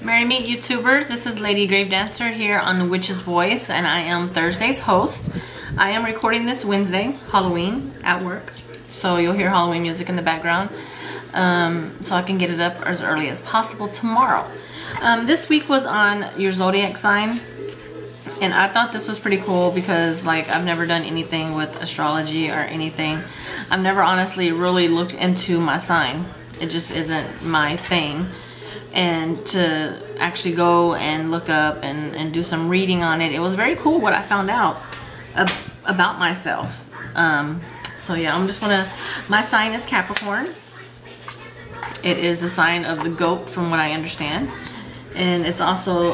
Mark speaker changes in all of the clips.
Speaker 1: Merry Meet YouTubers, this is Lady Gravedancer here on The Witch's Voice, and I am Thursday's host. I am recording this Wednesday, Halloween, at work, so you'll hear Halloween music in the background, so I can get it up as early as possible tomorrow. This week was on your Zodiac sign, and I thought this was pretty cool because, like, I've never done anything with astrology or anything. I've never honestly really looked into my sign. It just isn't my thing. And to actually go and look up and do some reading on it, it was very cool what I found out about myself. So yeah, I'm just gonna, my sign is Capricorn. It is the sign of the goat from what I understand, and it's also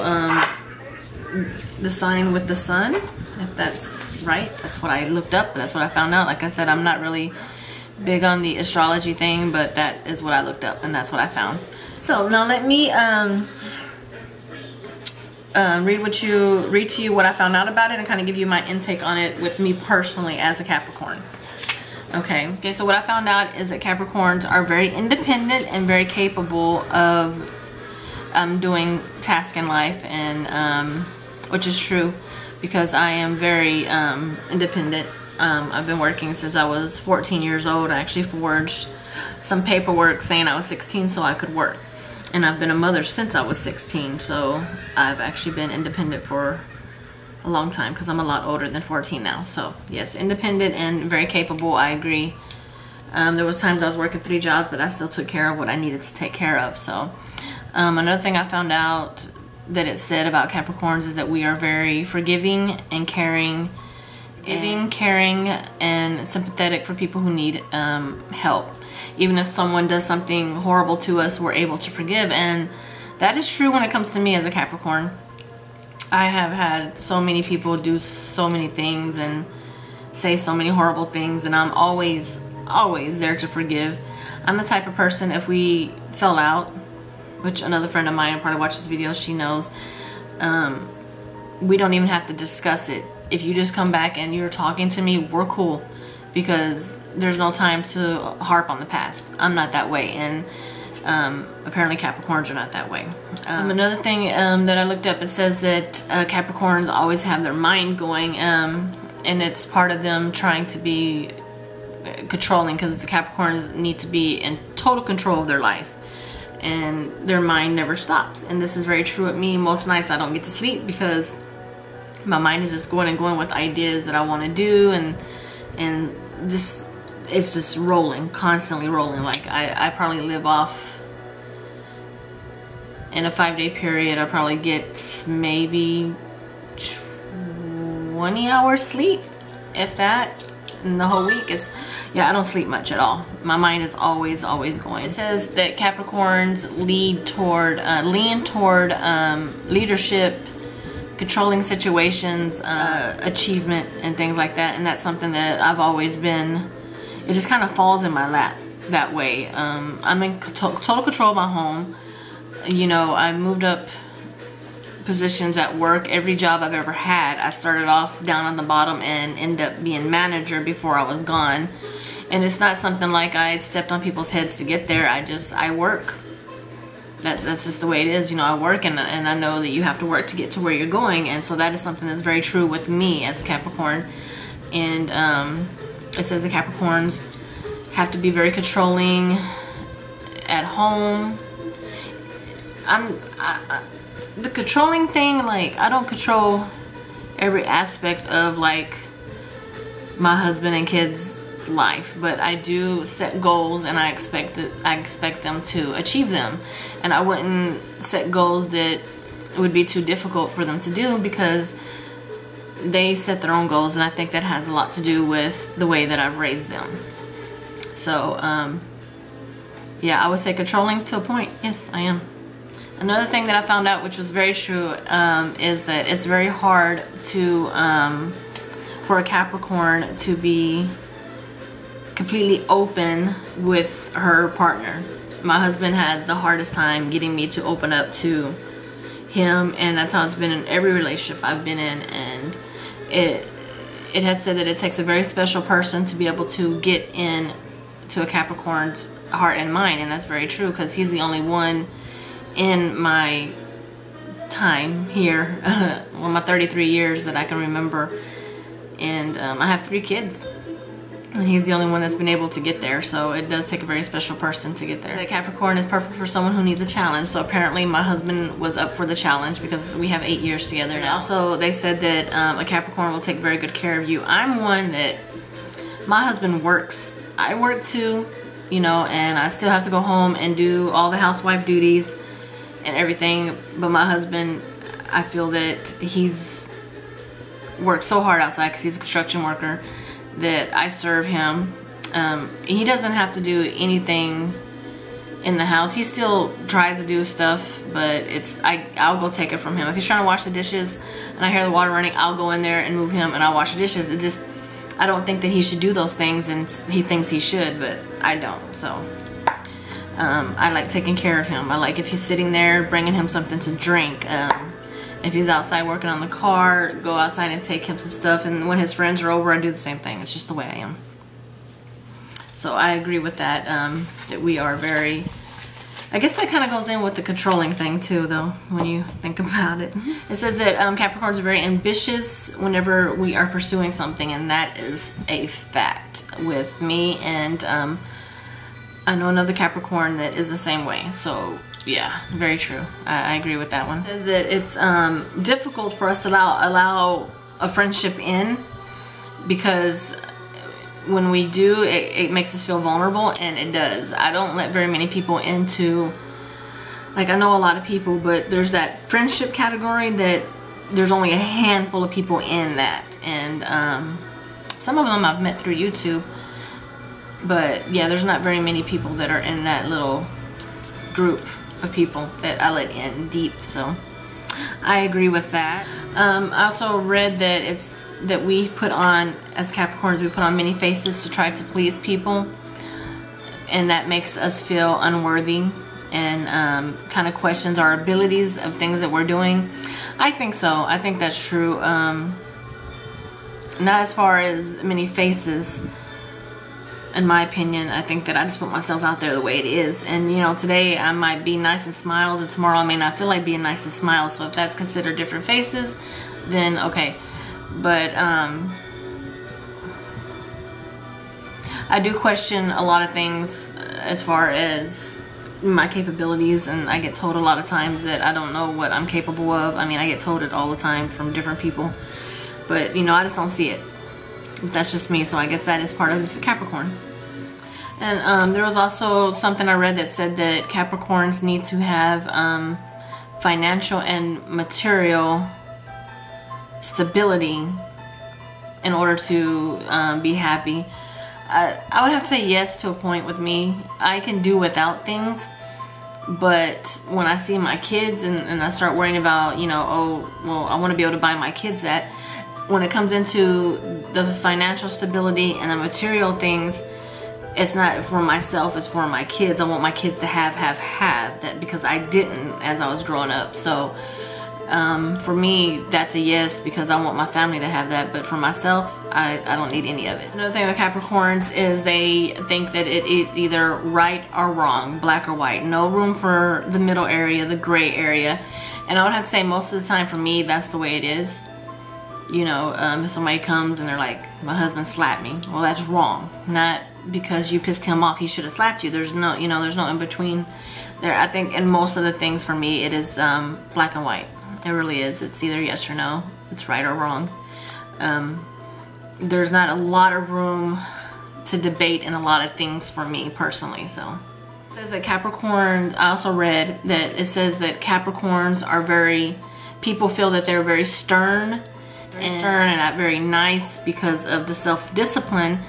Speaker 1: the sign with the sun, if that's right. That's what I looked up, that's what I found out. Like I said, I'm not really big on the astrology thing, but that is what I looked up and that's what I found. So now let me read to you what I found out about it and kind of give you my intake on it with me personally as a Capricorn. Okay, so what I found out is that Capricorns are very independent and very capable of doing tasks in life, and which is true because I am very independent. I've been working since I was 14 years old. I actually forged some paperwork saying I was 16 so I could work. And I've been a mother since I was 16, so I've actually been independent for a long time because I'm a lot older than 14 now. So yes, independent and very capable, I agree. There was times I was working 3 jobs, but I still took care of what I needed to take care of. So another thing I found out that it said about Capricorns is that we are very forgiving and caring, caring and sympathetic for people who need help. Even if someone does something horrible to us, we're able to forgive, and that is true when it comes to me as a Capricorn. I have had so many people do so many things and say so many horrible things, and I'm always there to forgive. I'm the type of person, if we fell out, which another friend of mine probably watches videos, she knows, we don't even have to discuss it. If you just come back and you're talking to me, we're cool, because there's no time to harp on the past. I'm not that way, and apparently Capricorns are not that way. Another thing that I looked up, it says that Capricorns always have their mind going, and it's part of them trying to be controlling, because the Capricorns need to be in total control of their life, and their mind never stops. And this is very true with me. Most nights I don't get to sleep because my mind is just going and going with ideas that I want to do, and just, it's just rolling, constantly rolling. Like I probably live off, in a 5-day period, I probably get maybe 20 hours sleep, if that. And the whole week is, yeah, I don't sleep much at all. My mind is always going. It says that Capricorns lean toward leadership, controlling situations, achievement, and things like that. And that's something that I've always been, it just kind of falls in my lap that way. I'm in total control of my home. You know, I moved up positions at work. Every job I've ever had, I started off down on the bottom and ended up being manager before I was gone. And it's not something like I stepped on people's heads to get there. I work. That's just the way it is. You know, I work, and I know that you have to work to get to where you're going, and so that is something that's very true with me as a Capricorn. And it says the Capricorns have to be very controlling at home. The controlling thing, like, I don't control every aspect of, like, my husband and kids' life, but I do set goals, and I expect them to achieve them. And I wouldn't set goals that would be too difficult for them to do, because they set their own goals, and I think that has a lot to do with the way that I've raised them. So yeah, I would say controlling to a point. Yes, I am. Another thing that I found out, which was very true, is that it's very hard to for a Capricorn to be completely open with her partner. My husband had the hardest time getting me to open up to him, and that's how it's been in every relationship I've been in. And it had said that it takes a very special person to be able to get in to a Capricorn's heart and mind, and that's very true, because he's the only one in my time here. Well, my 33 years that I can remember. And I have 3 kids. And he's the only one that's been able to get there, so it does take a very special person to get there. Capricorn is perfect for someone who needs a challenge, so apparently my husband was up for the challenge because we have 8 years together now. Also, they said that a Capricorn will take very good care of you. I'm one that, my husband works. I work too, you know, and I still have to go home and do all the housewife duties and everything, but my husband, I feel that he's worked so hard outside because he's a construction worker, that I serve him. He doesn't have to do anything in the house. He still tries to do stuff, but I'll go take it from him. If he's trying to wash the dishes and I hear the water running, I'll go in there and move him and I'll wash the dishes. I don't think that he should do those things, and he thinks he should, but I don't. So I like taking care of him. I like, if he's sitting there, bringing him something to drink. If he's outside working on the car, go outside and take him some stuff. And when his friends are over, I do the same thing. It's just the way I am. So I agree with that, that we are very, I guess that kind of goes in with the controlling thing too, though, when you think about it. It says that Capricorns are very ambitious whenever we are pursuing something, and that is a fact with me. And I know another Capricorn that is the same way. So yeah, very true. I agree with that one. It says that it's difficult for us to allow a friendship in, because when we do, it makes us feel vulnerable, and it does. I don't let very many people into, like, I know a lot of people, but there's that friendship category that there's only a handful of people in that. And some of them I've met through YouTube, but yeah, there's not very many people that are in that little group of people that I let in deep. So I agree with that. I also read that we put on, as Capricorns, we put on many faces to try to please people, and that makes us feel unworthy and kind of questions our abilities of things that we're doing. I think so. I think that's true. Not as far as many faces, in my opinion. I think that I just put myself out there the way it is. And, you know, today I might be nice and smiles, and tomorrow I may not feel like being nice and smiles. So if that's considered different faces, then okay. But I do question a lot of things as far as my capabilities, and I get told a lot of times that I don't know what I'm capable of. I mean, I get told it all the time from different people, but you know, I just don't see it. That's just me. So I guess that is part of Capricorn. And there was also something I read that said that Capricorns need to have financial and material stability in order to be happy. I would have to say yes to a point with me. I can do without things, but when I see my kids and I start worrying about, you know, oh, well, I want to be able to buy my kids that. When it comes into the financial stability and the material things, it's not for myself, it's for my kids. I want my kids to have that, because I didn't as I was growing up. So for me, that's a yes, because I want my family to have that. But for myself, I don't need any of it. Another thing with Capricorns is they think that it is either right or wrong, black or white. No room for the middle area, the gray area. And I would have to say most of the time for me, that's the way it is. You know, if somebody comes and they're like, my husband slapped me. Well, that's wrong. Not because you pissed him off, he should have slapped you. There's no, you know, there's no in between there. I think in most of the things for me, it is black and white. It really is. It's either yes or no. It's right or wrong. There's not a lot of room to debate in a lot of things for me personally. So it says that Capricorn, I also read that it says that Capricorns are very, people feel that they're very stern and not very nice because of the self-discipline.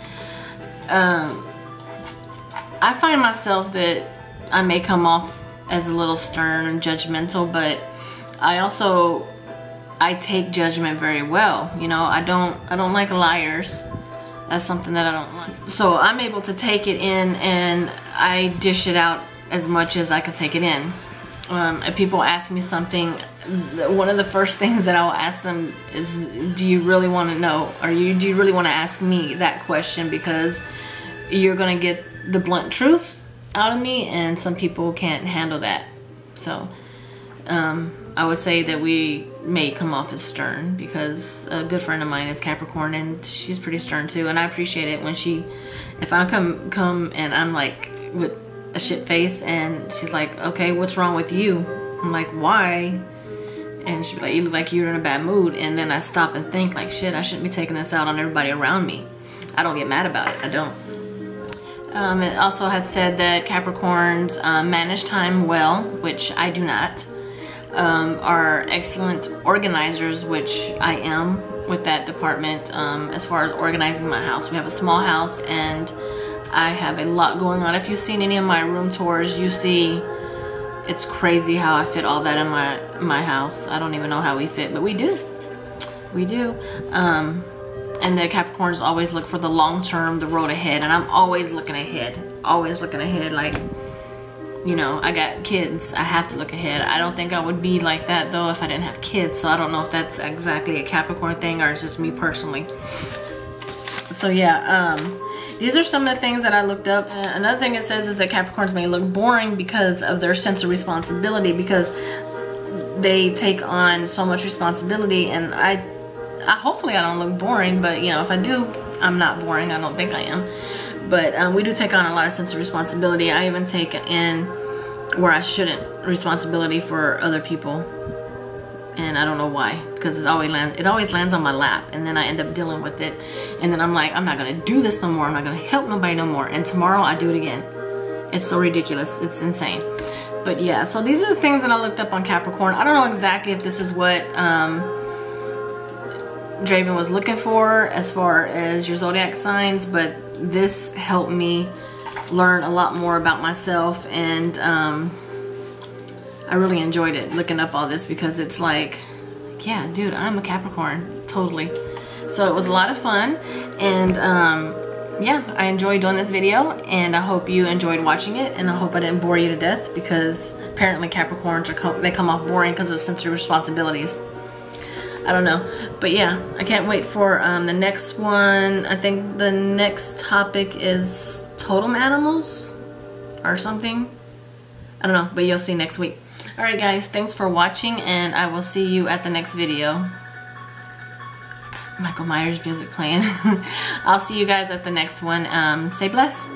Speaker 1: I find myself that I may come off as a little stern and judgmental, but I take judgment very well. You know, I don't like liars. That's something that I don't like. So I'm able to take it in, and I dish it out as much as I can take it in. If people ask me something, one of the first things that I'll ask them is, do you really want to know? Or do you really want to ask me that question? Because you're going to get the blunt truth out of me, and some people can't handle that. So I would say that we may come off as stern because a good friend of mine is Capricorn and she's pretty stern too, and I appreciate it when if I come and I'm like with a shit face and she's like, okay, what's wrong with you? I'm like, why? And she'd be like, you look like you're in a bad mood. And then I stop and think like, shit, I shouldn't be taking this out on everybody around me. I don't get mad about it, I don't. It also had said that Capricorns manage time well, which I do not. Are excellent organizers, which I am with that department. As far as organizing my house, we have a small house and I have a lot going on. If you've seen any of my room tours, you see it's crazy how I fit all that in my house. I don't even know how we fit, but we do. And the Capricorns always look for the long term, the road ahead, and I'm always looking ahead. Like, you know, I got kids, I have to look ahead. I don't think I would be like that though if I didn't have kids, so I don't know if that's exactly a Capricorn thing or it's just me personally. So yeah, these are some of the things that I looked up. Another thing it says is that Capricorns may look boring because of their sense of responsibility, because they take on so much responsibility, and I hopefully I don't look boring, but you know, if I do, I'm not boring. I don't think I am. But we do take on a lot of sense of responsibility. I even take in where I shouldn't responsibility for other people, and I don't know why, because it always lands on my lap, and then I end up dealing with it, and then I'm like, I'm not gonna do this no more. I'm not gonna help nobody no more. And tomorrow I do it again. It's so ridiculous. It's insane. But yeah, so these are the things that I looked up on Capricorn. I don't know exactly if this is what Draven was looking for as far as your zodiac signs, but this helped me learn a lot more about myself, and I really enjoyed it, looking up all this, because it's like, yeah, dude, I'm a Capricorn, totally. So it was a lot of fun, and yeah, I enjoyed doing this video, and I hope you enjoyed watching it, and I hope I didn't bore you to death, because apparently Capricorns they come off boring because of sense of responsibilities. I don't know, but yeah, I can't wait for the next one. I think the next topic is totem animals or something. I don't know, but you'll see next week. Alright guys, thanks for watching, and I will see you at the next video. Michael Myers music playing. I'll see you guys at the next one. Stay blessed.